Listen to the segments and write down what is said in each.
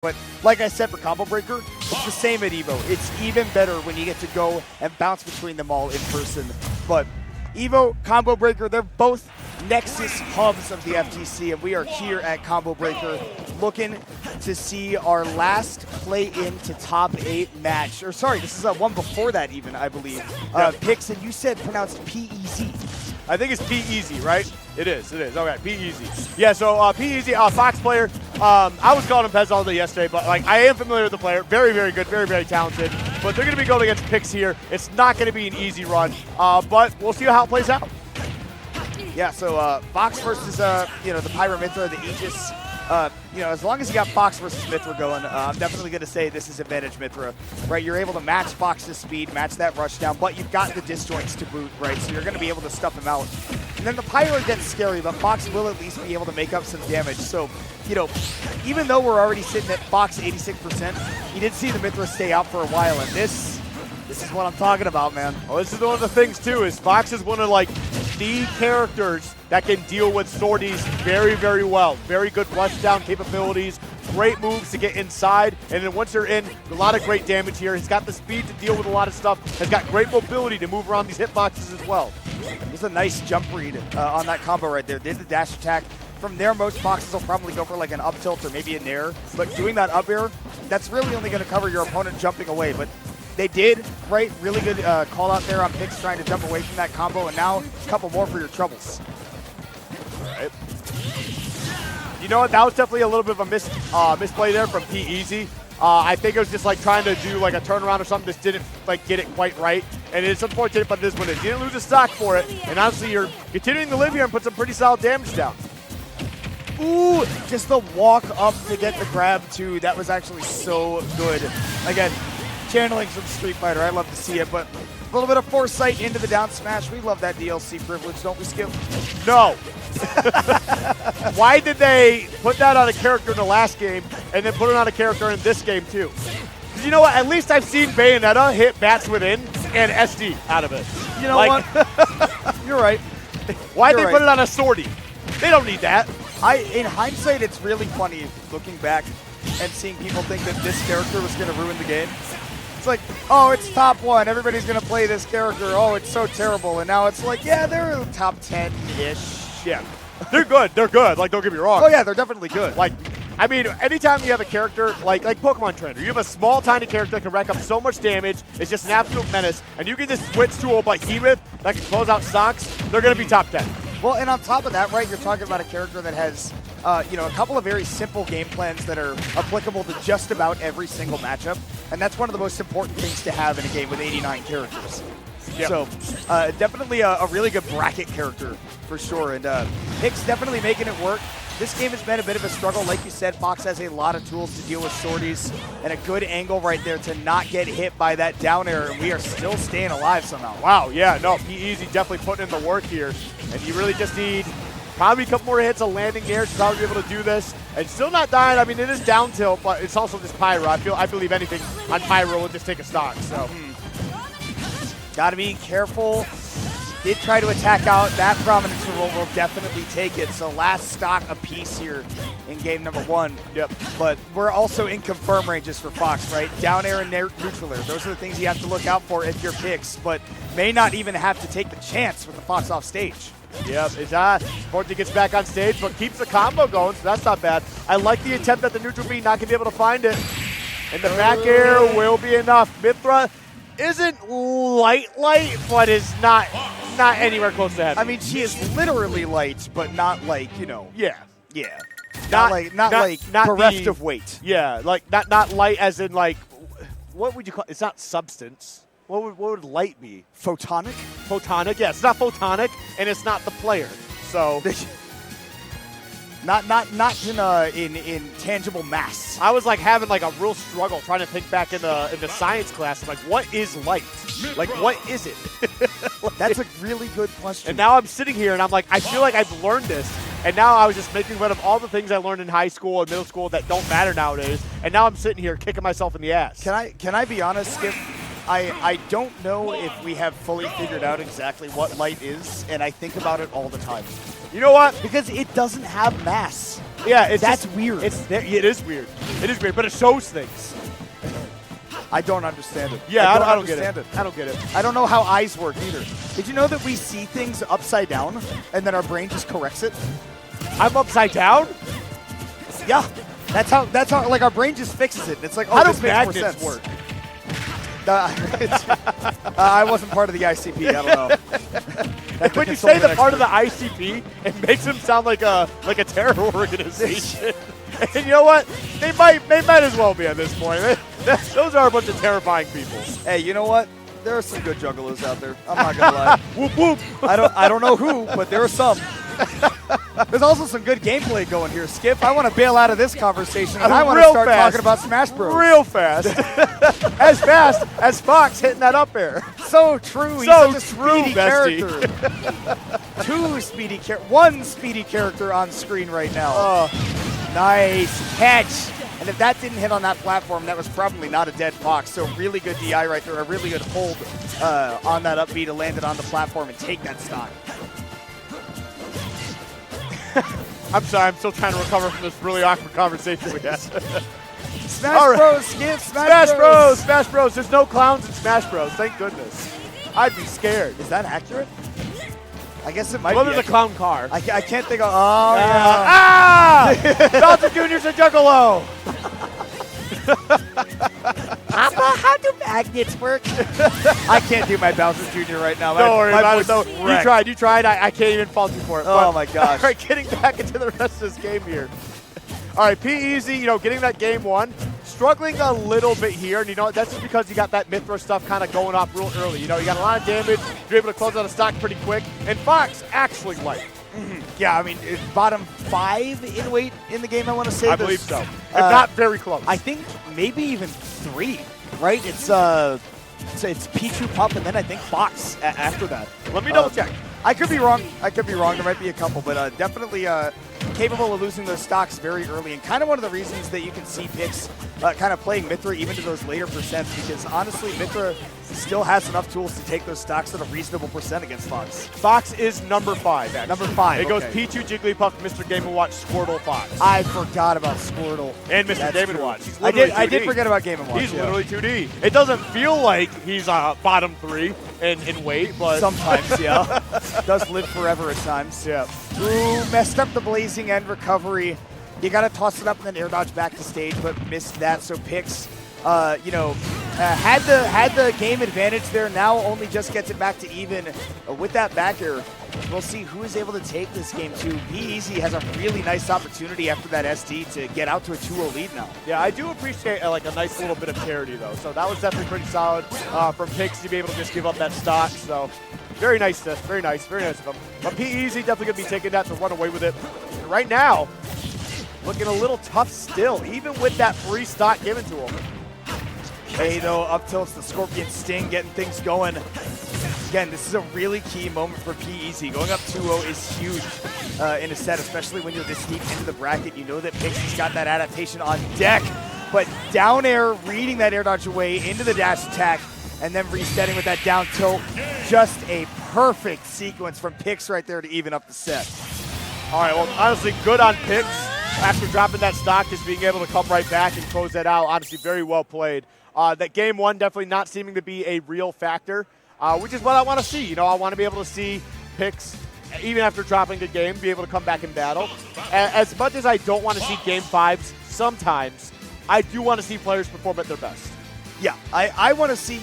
But like I said for Combo Breaker, it's the same at EVO. It's even better when you get to go and bounce between them all in person. But EVO, Combo Breaker, they're both Nexus hubs of the FTC, and we are here at Combo Breaker looking to see our last play-in to top 8 match. Or sorry, this is one before that even, I believe. Pikz, and you said pronounced PeZ. I think it's PeZ, right? It is. Okay, PeZ. Yeah, so PeZ, Fox player. I was calling him PeZ all day yesterday, but like I am familiar with the player. Very, very good, very, very talented. But they're going to be going against Pikz here. It's not going to be an easy run, but we'll see how it plays out. Yeah, so Fox versus, the Pyro Mithra, the Aegis. As long as you got Fox versus Mithra going, I'm definitely going to say this is advantage Mithra, right? You're able to match Fox's speed, match that rush down, but you've got the disjoints to boot, right? So you're going to be able to stuff him out. And then the Pyro gets scary, but Fox will at least be able to make up some damage. So, even though we're already sitting at Fox 86%, you did see the Mithra stay out for a while, and this is what I'm talking about, man. Well, this is one of the things, too, is Fox is one of, the characters that can deal with sorties very, very well. Very good rushdown capabilities, great moves to get inside, and then once you're in, a lot of great damage here. He's got the speed to deal with a lot of stuff, has got great mobility to move around these hitboxes as well. There's a nice jump read on that combo right there. Did the dash attack. From there, most boxes will probably go for like an up tilt or maybe a nair, but doing that up air, that's really only going to cover your opponent jumping away. But they did, right? Really good call out there on Pikz trying to jump away from that combo, and now a couple more for your troubles. All right. You know what? That was definitely a little bit of a misplay there from PeZ. I think it was just like trying to do like a turnaround or something. Just didn't get it quite right, and it's unfortunate, but this one is. You didn't lose a stock for it, and honestly, you're continuing to live here and put some pretty solid damage down. Ooh, just the walk up to get the grab too. That was actually so good. Again, channeling some Street Fighter. I love to see it, but a little bit of foresight into the down smash. We love that DLC privilege, don't we, Skip? No. Why did they put that on a character in the last game and then put it on a character in this game too? Because you know what? At least I've seen Bayonetta hit bats within and SD out of it. You know what? You're right. Why'd they put it on a sortie? They don't need that. In hindsight, it's really funny looking back and seeing people think that this character was going to ruin the game. It's like, oh, it's top 1. Everybody's going to play this character. Oh, it's so terrible. And now it's like, yeah, they're top 10-ish. Yeah. They're good. They're good. Like, don't get me wrong. Oh, yeah, they're definitely good. Like, I mean, anytime you have a character like Pokemon Trainer, you have a small, tiny character that can rack up so much damage. It's just an absolute menace. And you can just switch to a Behemoth that can close out stocks. They're going to be top 10. Well, and on top of that, right, you're talking about a character that has, a couple of very simple game plans that are applicable to just about every single matchup. And that's one of the most important things to have in a game with 89 characters. Yep. So, definitely a really good bracket character for sure. And Pikz definitely making it work. This game has been a bit of a struggle. Like you said, Fox has a lot of tools to deal with sorties and a good angle right there to not get hit by that down air, and we are still staying alive somehow. Wow, yeah, no, PeZ definitely putting in the work here, and you really just need probably a couple more hits of landing there to probably be able to do this, and still not dying. I mean, it is down tilt, but it's also just Pyro. I believe anything on Pyro will just take a stock, so. Gotta be careful. Did try to attack out. That Prominence roll will definitely take it. So last stock apiece here in game number 1. Yep. But we're also in confirm ranges for Fox, right? Down air and neutral air. Those are the things you have to look out for if you're Pikz, but may not even have to take the chance with the Fox off stage. Yep, Forte gets back on stage, but keeps the combo going, so that's not bad. I like the attempt at the neutral B, not going to be able to find it. And the back air will be enough. Mithra isn't light, but is not anywhere close to heavy. I mean, she is literally light, but not like, Yeah. Yeah. Not bereft of weight. Yeah, like not light as in like, what would you call it? It's not substance. What would light be? Photonic? Photonic, yeah. It's not photonic, and it's not the player. So not in tangible mass. I was like having like a real struggle trying to think back in the science class. I'm like, what is light? Like, what is it? That's a really good question. And now I'm sitting here and I'm like, I feel like I've learned this. And now I was just making fun of all the things I learned in high school and middle school that don't matter nowadays. And now I'm sitting here kicking myself in the ass. Can I be honest, Skip? I don't know if we have fully figured out exactly what light is, and I think about it all the time. You know what? Because it doesn't have mass. Yeah, it's That's just, weird. It is weird. It is weird, but it shows things. I don't understand it. Yeah, I don't get understand it. I don't get it. I don't know how eyes work either. Did you know that we see things upside down and then our brain just corrects it? I'm upside down? Yeah. That's how like our brain just fixes it. And it's like, oh, How do this makes more magnets sense. work? I wasn't part of the ICP. I don't know. When you say the part of the ICP, it makes them sound like a terror organization. And you know what? They might as well be at this point. Those are a bunch of terrifying people. Hey, you know what? There are some good juggalos out there. I'm not gonna lie. Whoop whoop. I don't know who, but there are some. There's also some good gameplay going here, Skip. I want to bail out of this conversation, and I want to start talking about Smash Bros. Real fast. As fast as Fox hitting that up air. So true. He's So such a true, speedy bestie. character. One speedy character on screen right now. Nice catch. And if that didn't hit on that platform, that was probably not a dead Fox. So really good DI right there, a really good hold on that up B to land it on the platform and take that stock. I'm sorry, I'm still trying to recover from this really awkward conversation we had. Smash Bros, Skip, Smash Bros, Smash Bros. There's no clowns in Smash Bros, thank goodness. I'd be scared. Is that accurate? I guess it might Well, be. there's a clown car. I can't think of. Oh, yeah. Ah! Bowser Jr.'s a juggalo. Papa, how do magnets work? I can't do my Bowser Jr. right now. Don't worry my about voice it, though. is You wrecked. tried. I can't even fault you for it. Oh, my gosh. All right, getting back into the rest of this game here. All right, PeZ, getting that game one. Struggling a little bit here, and that's just because you got that Mythra stuff kind of going off real early. You got a lot of damage, you're able to close out a stock pretty quick, and Fox actually light. Yeah, I mean, it's bottom 5 in weight in the game, I want to say. I believe so. If not, very close. I think maybe even 3, right? It's Pichu, Pup, and then I think Fox after that. Let me double check. I could be wrong. There might be a couple, but definitely capable of losing those stocks very early, and kind of one of the reasons that you can see Pikz kind of playing Mythra even to those later percents, because honestly, Mythra still has enough tools to take those stocks at a reasonable percent against Fox. Fox is number 5, actually. Number 5, It goes okay. Pichu, Jigglypuff, Mr. Game & Watch, Squirtle, Fox. I forgot about Squirtle. And Mr. That's Game & true. Watch. He's I literally 2D. did forget about Game & Watch. He's literally 2D. It doesn't feel like he's bottom 3 in weight, but Sometimes, yeah. Does live forever at times. yeah. Ooh, messed up the blazing end recovery. You got to toss it up and then air dodge back to stage, but missed that. So Pikz, had the game advantage there. Now only just gets it back to even with that back air. We'll see who is able to take this game to. PeZ has a really nice opportunity after that SD to get out to a 2-0 lead now. Yeah, I do appreciate a nice little bit of parity though. So that was definitely pretty solid from Pikz to be able to just give up that stock. So very nice of them. But PeZ definitely gonna be taking that to run away with it. And right now, looking a little tough still, even with that free stock given to him. Hey, though, up tilts the Scorpion Sting, getting things going. Again, this is a really key moment for PeZ. Going up 2-0 is huge in a set, especially when you're this deep into the bracket. You know that Pikz's got that adaptation on deck, but down air, reading that air dodge away into the dash attack, and then resetting with that down tilt. Just a perfect sequence from Pikz right there to even up the set. All right, well, honestly, good on Pikz. After dropping that stock, just being able to come right back and close that out. Honestly, very well played. That game one definitely not seeming to be a real factor, which is what I want to see. I want to be able to see Pikz, even after dropping the game, be able to come back and battle. As much as I don't want to see game 5s, sometimes I do want to see players perform at their best. Yeah, I want to see,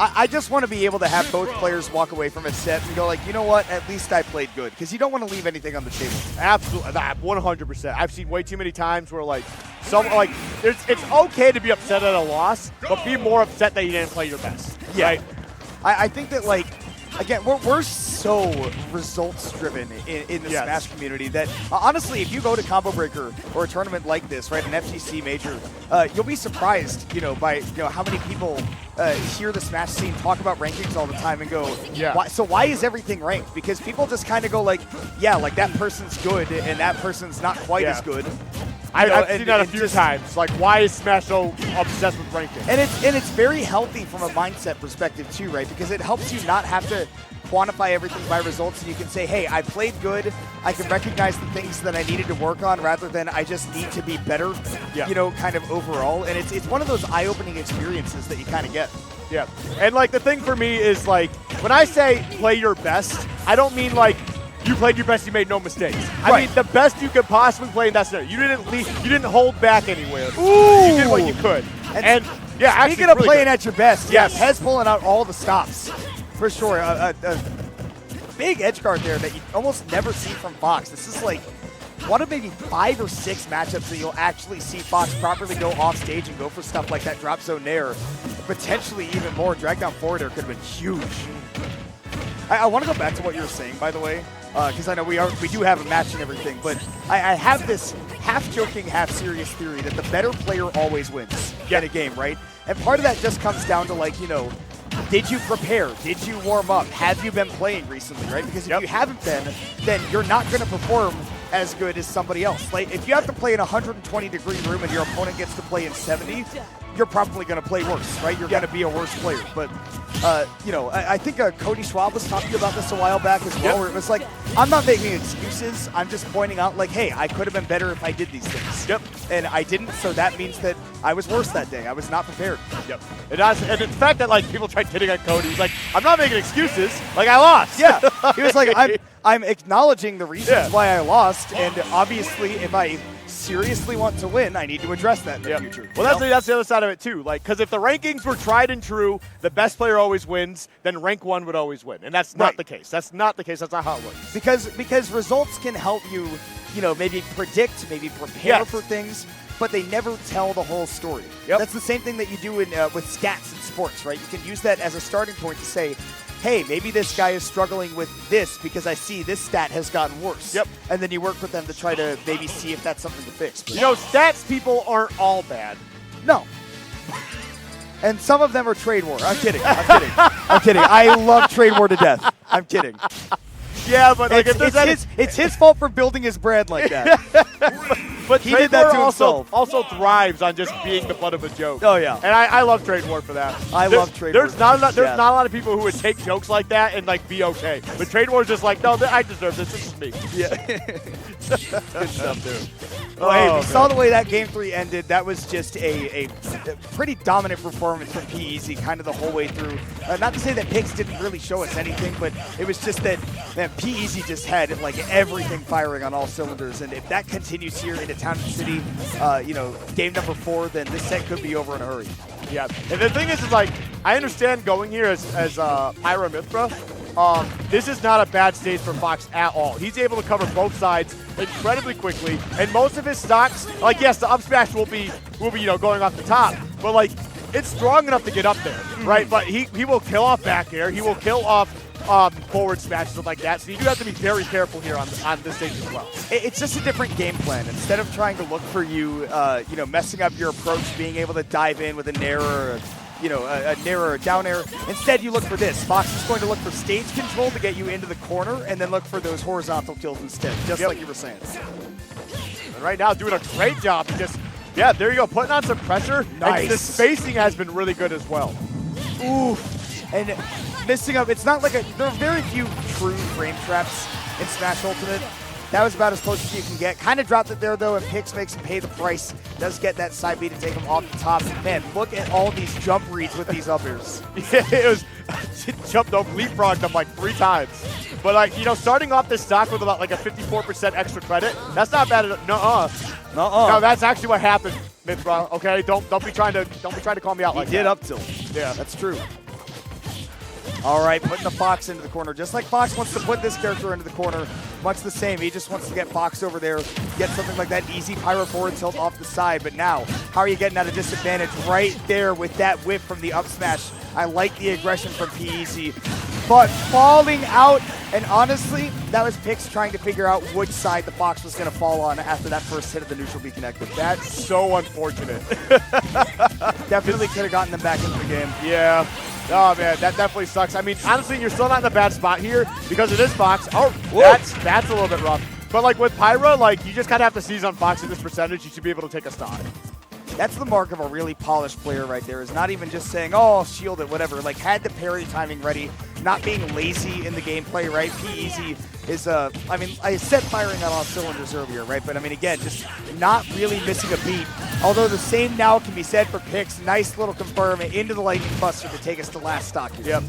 I just want to be able to have both players walk away from a set and go like, you know what, at least I played good. Because you don't want to leave anything on the table. Absolutely, 100%. I've seen way too many times where it's okay to be upset at a loss, but be more upset that you didn't play your best. Yeah. Right? I think that, again, we're so results-driven in the Yes. Smash community that, honestly, if you go to Combo Breaker or a tournament like this, right, an FGC major, you'll be surprised, by how many people hear the Smash scene talk about rankings all the time and go, Yeah. why is everything ranked? Because people just kind of go like, yeah, like that person's good and that person's not quite Yeah. as good. I've seen that a few times. Like, why is Smash so obsessed with ranking? And it's very healthy from a mindset perspective too, right? Because it helps you not have to quantify everything by results, and you can say, hey, I played good, I can recognize the things that I needed to work on rather than I just need to be better, you know, kind of overall. And it's one of those eye-opening experiences that you kind of get. Yeah, and like the thing for me is like, when I say play your best, I don't mean like you played your best, you made no mistakes. I mean the best you could possibly play in that scenario. You didn't hold back anywhere. Ooh. You did what you could. And yeah, speaking of playing at your best, yes, PeZ pulling out all the stops. For sure, a big edge guard there that you almost never see from Fox. This is like one of maybe 5 or 6 matchups that you'll actually see Fox properly go off stage and go for stuff like that drop zone nair. Potentially even more. Drag down forward there could have been huge. I want to go back to what you were saying, by the way, because I know we do have a match and everything, but I have this half-joking, half-serious theory that the better player always wins in a game, right? And part of that just comes down to, like, you know, did you prepare? Did you warm up? Have you been playing recently, right? Because if you haven't been, then you're not going to perform as good as somebody else. Like, if you have to play in a 120-degree room and your opponent gets to play in 70, you're probably going to play worse, right? You're going to be a worse player. But, you know, I think Cody Schwab was talking about this a while back as well, where it was like, I'm not making excuses. I'm just pointing out, like, hey, I could have been better if I did these things. And I didn't, so that means that I was worse that day. I was not prepared. And the fact that, like, people tried hitting on Cody, he's like, I'm not making excuses. Like, I lost. He was like, I'm acknowledging the reasons why I lost, and obviously if I seriously want to win, I need to address that in the future. Well, that's the other side of it too. Like, because if the rankings were tried and true, the best player always wins, then rank 1 would always win, and that's not the case. That's not the case. That's not how it works. Because results can help you, you know, maybe predict, maybe prepare for things, but they never tell the whole story. That's the same thing that you do in with stats in sports, right? You can use that as a starting point to say, hey, maybe this guy is struggling with this because I see this stat has gotten worse. And then you work with them to try to maybe see if that's something to fix. But you know, stats people aren't all bad. No. And some of them are trade war. I'm kidding. I'm kidding. I love trade war to death. I'm kidding. Yeah, but like it's his fault for building his brand like that. But he did that to himself. Also thrives on just being the butt of a joke. Oh yeah, and I love trade war for that. I love trade war. There's not a lot of people who would take jokes like that and like be okay. But trade war is just like, no, I deserve this. This is me. Yeah, good stuff, dude. Well, hey, we saw the way that Game 3 ended. That was just a pretty dominant performance from PeZ kind of the whole way through. Not to say that Pikz didn't really show us anything, but it was just that, man, PeZ just had like everything firing on all cylinders. And if that continues here into Town and City, you know, game number 4, then this set could be over in a hurry. Yeah, and the thing is like, I understand going here as Pyra Mythra. This is not a bad stage for Fox at all. He's able to cover both sides incredibly quickly, and most of his stocks, like, yes, the up smash will be you know, going off the top, but like, it's strong enough to get up there, right? But he will kill off back air, he will kill off forward smash, stuff like that. So you do have to be very careful here on this stage as well. It's just a different game plan. Instead of trying to look for you know, messing up your approach, being able to dive in with a nair or you know, a nair or a down air. Instead, you look for this. Fox is going to look for stage control to get you into the corner, and then look for those horizontal kills instead, just like you were saying. And right now, doing a great job. Just, yeah, there you go, putting on some pressure. Nice. And the spacing has been really good as well. Ooh, and missing up. It's not like there are very few true frame traps in Smash Ultimate. That was about as close as you can get. Kind of dropped it there, though, and Pikz makes him pay the price. Does get that side B to take him off the top. Man, look at all these jump reads with these up airs. Yeah, it was jumped up, leapfrogged them like 3 times. But, like, you know, starting off this stock with about like a 54% extra credit, that's not bad at all. No, that's actually what happened, Mythra. Okay, don't be trying to call me out like that. He did up tilt. Yeah, that's true. All right, putting the Fox into the corner. Just like Fox wants to put this character into the corner, much the same. He just wants to get Fox over there, get something like that easy pyro forward tilt off the side. But now, how are you getting at a disadvantage right there with that whip from the up smash? I like the aggression from PeZ, but falling out. And honestly, that was Pikz trying to figure out which side the Fox was going to fall on after that first hit of the neutral B connected. That's so unfortunate. Definitely could have gotten them back into the game. Yeah. Oh, man, that definitely sucks. I mean, honestly, you're still not in a bad spot here because it is Fox. Oh, that's a little bit rough. But like with Pyra, like you just kind of have to seize on Fox at this percentage. You should be able to take a stock. That's the mark of a really polished player right there, is not even just saying, oh, I'll shield it, whatever. Like, had the parry timing ready, not being lazy in the gameplay, right? PeZ is, I mean, I said firing on all cylinders earlier, right? But, I mean, again, just not really missing a beat. Although the same now can be said for Pikz. Nice little confirm into the Lightning Buster to take us to last stock here. Yep.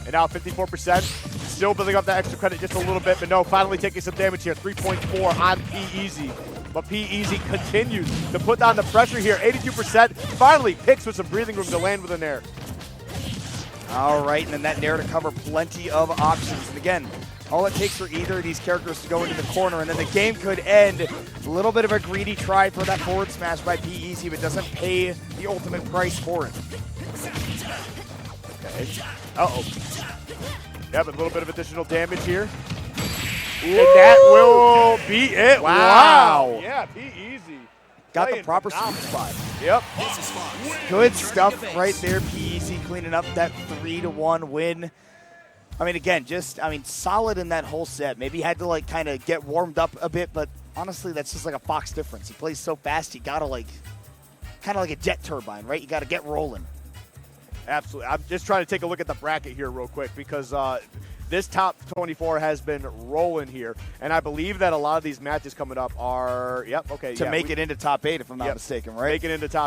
And now 54%. Still building up that extra credit just a little bit, but no, finally taking some damage here. 3.4 on PeZ. But PeZ continues to put down the pressure here. 82%. Finally, Pikz with some breathing room to land with a nair. All right, and then that nair to cover plenty of options. And again, all it takes for either of these characters to go into the corner, and then the game could end. A little bit of a greedy try for that forward smash by PeZ, but doesn't pay the ultimate price for it. Okay. Uh-oh. Yep, a little bit of additional damage here. Ooh. And that will be it. Wow. Yeah, PeZ. Got the proper sweet spot. Yep. Good stuff right there, PeZ cleaning up that 3-1 win. I mean, again, just, I mean, solid in that whole set. Maybe had to, like, kind of get warmed up a bit, but honestly, that's just like a Fox difference. He plays so fast, you got to, like, kind of like a jet turbine, right? You got to get rolling. Absolutely. I'm just trying to take a look at the bracket here real quick because this top 24 has been rolling here. And I believe that a lot of these matches coming up are, yep, okay. To make it into top 8, if I'm not mistaken, right? Make it into top